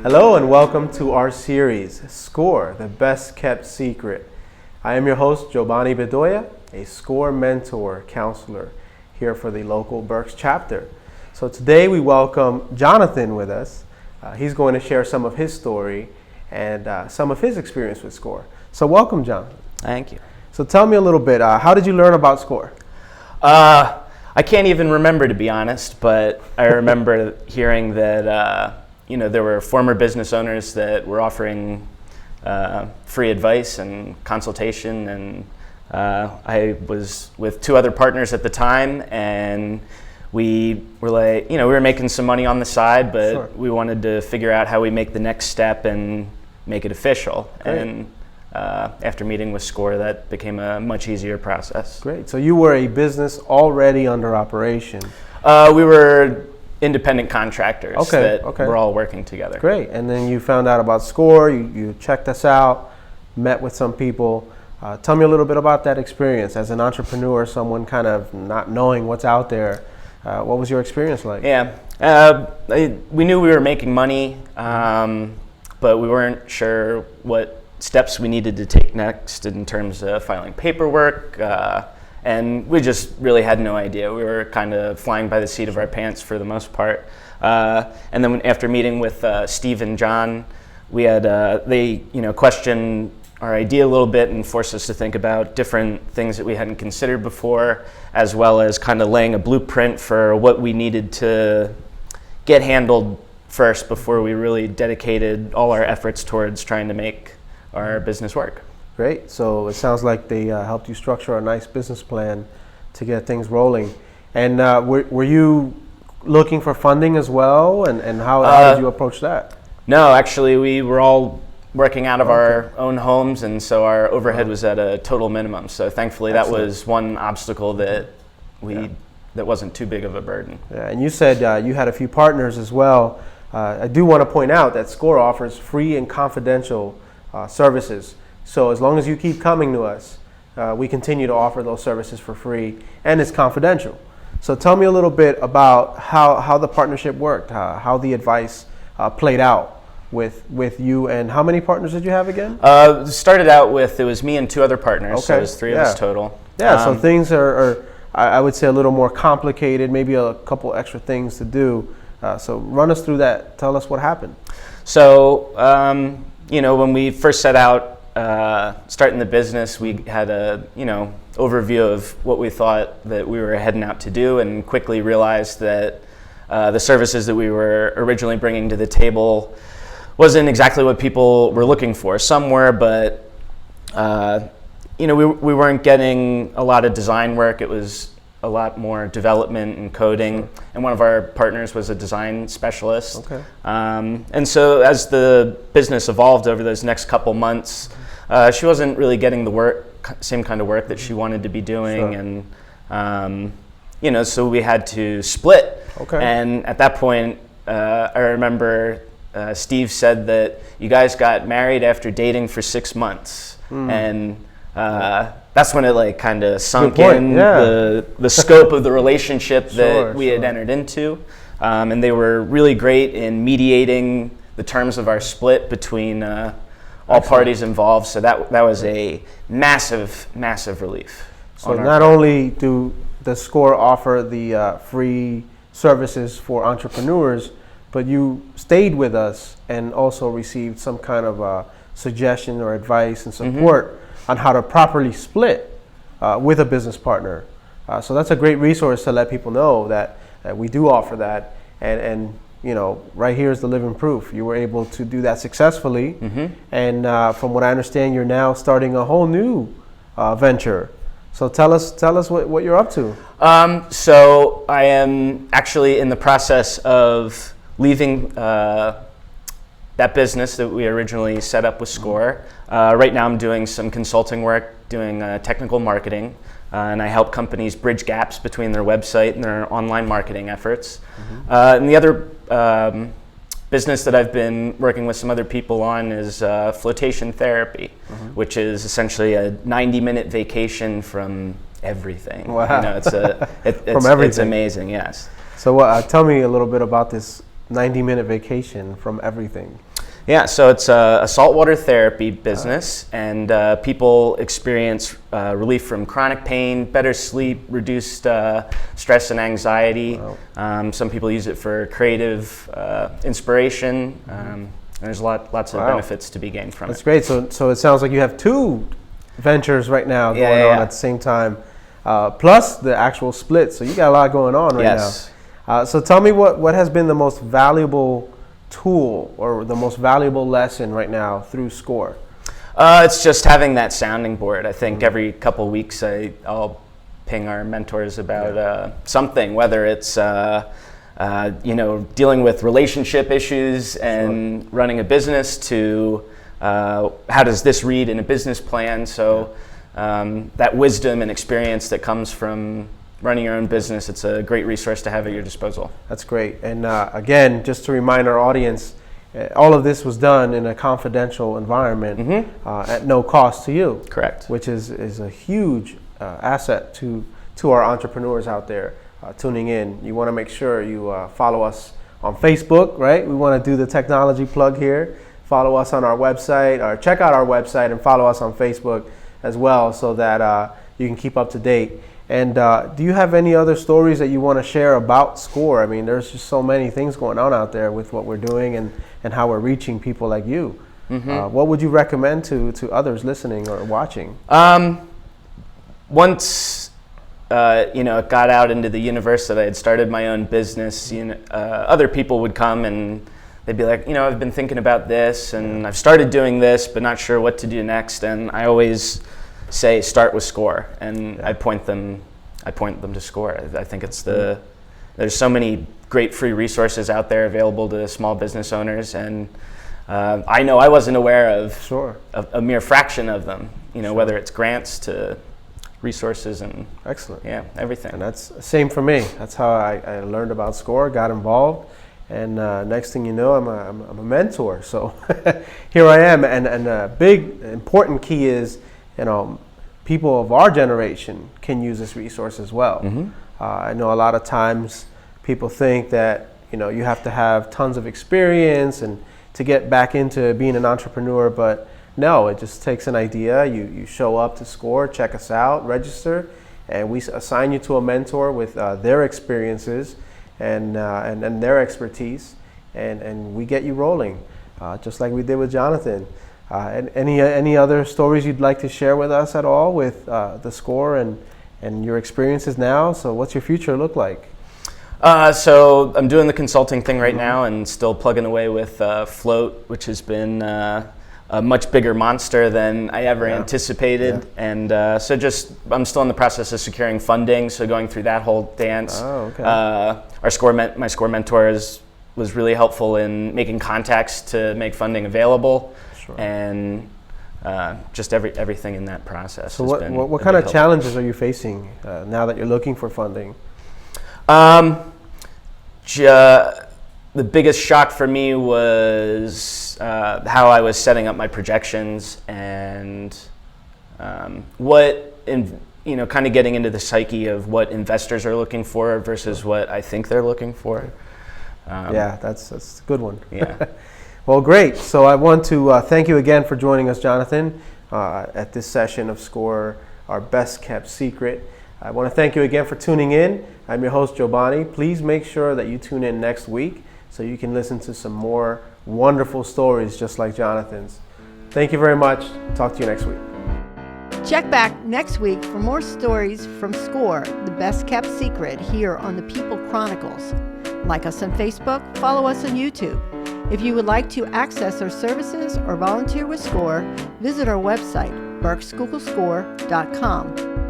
Hello and welcome to our series, SCORE, the Best Kept Secret. I am your host, Giovanni Bedoya, a SCORE mentor counselor here for the local Berks chapter. So today we welcome Jonathan with us. He's going to share some of his story and some of his experience with SCORE. So welcome, Jonathan. Thank you. So tell me a little bit, how did you learn about SCORE? I can't even remember, to be honest, but I remember hearing that there were former business owners that were offering free advice and consultation, and I was with two other partners at the time, and we were like, we were making some money on the side, but Sure. we wanted to figure out how we make the next step and make it official. Great. And after meeting with SCORE, that became a much easier process. Great. So you were a business already under operation. We were independent contractors Okay. that were all working together. Great. And then you found out about SCORE, you checked us out, met with some people. Tell me a little bit about that experience as an entrepreneur, someone kind of not knowing what's out there. What was your experience like? Yeah. We knew we were making money, but we weren't sure what steps we needed to take next in terms of filing paperwork. And we just really had no idea. We were kind of flying by the seat of our pants for the most part. And then after meeting with Steve and John, we had they questioned our idea a little bit and forced us to think about different things that we hadn't considered before, as well as kind of laying a blueprint for what we needed to get handled first before we really dedicated all our efforts towards trying to make our business work. Great. So it sounds like they helped you structure a nice business plan to get things rolling. And were you looking for funding as well? And how did you approach that? No, actually, we were all working out of our own homes, and so our overhead was at a total minimum. So thankfully, that was one obstacle that that wasn't too big of a burden. Yeah, and you said you had a few partners as well. I do want to point out that SCORE offers free and confidential services. So as long as you keep coming to us, we continue to offer those services for free, and it's confidential. So tell me a little bit about how the partnership worked, how the advice played out with you, and how many partners did you have again? Started out with, it was me and two other partners, so it was three of us total. Yeah, so things are I would say a little more complicated, maybe a couple extra things to do. So run us through that. Tell us what happened. So, when we first set out starting the business, we had a overview of what we thought that we were heading out to do, and quickly realized that the services that we were originally bringing to the table wasn't exactly what people were looking for. Some were, but we weren't getting a lot of design work. It was a lot more development and coding. Sure. And one of our partners was a design specialist. Okay. And so as the business evolved over those next couple months, she wasn't really getting the same kind of work that she wanted to be doing. Sure. And, so we had to split. Okay. And at that point, I remember Steve said that you guys got married after dating for 6 months. And that's when it kind of sunk in, the scope of the relationship that we had entered into. And they were really great in mediating the terms of our split between all parties involved. So that was a massive, massive relief. So not only does SCORE offer the free services for entrepreneurs, but you stayed with us and also received some kind of suggestion or advice and support on how to properly split with a business partner. So that's a great resource to let people know that we do offer that. And right here is the living proof. You were able to do that successfully. And from what I understand, you're now starting a whole new venture. So tell us what you're up to. So I am actually in the process of leaving that business that we originally set up with SCORE. Right now I'm doing some consulting work, doing technical marketing, and I help companies bridge gaps between their website and their online marketing efforts. And the other business that I've been working with some other people on is flotation therapy, which is essentially a 90-minute vacation from everything. Wow. It's amazing, yes. So tell me a little bit about this 90-minute vacation from everything. Yeah, so it's a saltwater therapy business, and people experience relief from chronic pain, better sleep, reduced stress and anxiety. Wow. Some people use it for creative inspiration. And there's lots of benefits to be gained from That's it. great. So it sounds like you have two ventures right now going on at the same time, plus the actual split. So you got a lot going on right now. So tell me what has been the most valuable tool or the most valuable lesson right now through SCORE? It's just having that sounding board. I think every couple weeks I'll ping our mentors about something, whether it's dealing with relationship issues and running a business to how does this read in a business plan. So that wisdom and experience that comes from running your own business, it's a great resource to have at your disposal. That's great. And again, just to remind our audience, all of this was done in a confidential environment at no cost to you. Correct. Which is a huge asset to our entrepreneurs out there tuning in. You want to make sure you follow us on Facebook, right? We want to do the technology plug here. Follow us on our website, or check out our website and follow us on Facebook as well, so that you can keep up to date. And do you have any other stories that you want to share about SCORE? I mean, there's just so many things going on out there with what we're doing and how we're reaching people like you. What would you recommend to others listening or watching? Once it got out into the universe that I had started my own business, other people would come and they'd be like, I've been thinking about this and I've started doing this, but not sure what to do next. And I always say start with SCORE, and I point them to SCORE. I think it's there's so many great free resources out there available to small business owners, and I know I wasn't aware of a mere fraction of them. Whether it's grants to resources and excellent, everything. And that's the same for me. That's how I learned about SCORE, got involved, and next thing you know, I'm a mentor. So here I am, and a big important key is, people of our generation can use this resource as well. I know a lot of times people think that you have to have tons of experience and to get back into being an entrepreneur, but no, it just takes an idea. You show up to SCORE, check us out, register, and we assign you to a mentor with their experiences and their expertise, and we get you rolling, just like we did with Jonathan. And any other stories you'd like to share with us at all with the SCORE and your experiences now? So what's your future look like? So I'm doing the consulting thing right now and still plugging away with Float, which has been a much bigger monster than I ever anticipated. And so I'm still in the process of securing funding, so going through that whole dance. Oh, okay. My SCORE mentor was really helpful in making contacts to make funding available. And just everything in that process. So what kind of challenges are you facing now that you're looking for funding? The biggest shock for me was how I was setting up my projections and kind of getting into the psyche of what investors are looking for versus what I think they're looking for. That's a good one. Yeah. Well, great. So I want to thank you again for joining us, Jonathan, at this session of SCORE, our best kept secret. I want to thank you again for tuning in. I'm your host, Giovanni. Please make sure that you tune in next week so you can listen to some more wonderful stories just like Jonathan's. Thank you very much. Talk to you next week. Check back next week for more stories from SCORE, the best kept secret, here on the People Chronicles. Like us on Facebook, follow us on YouTube. If you would like to access our services or volunteer with SCORE, visit our website, berksschuylkillscore.com.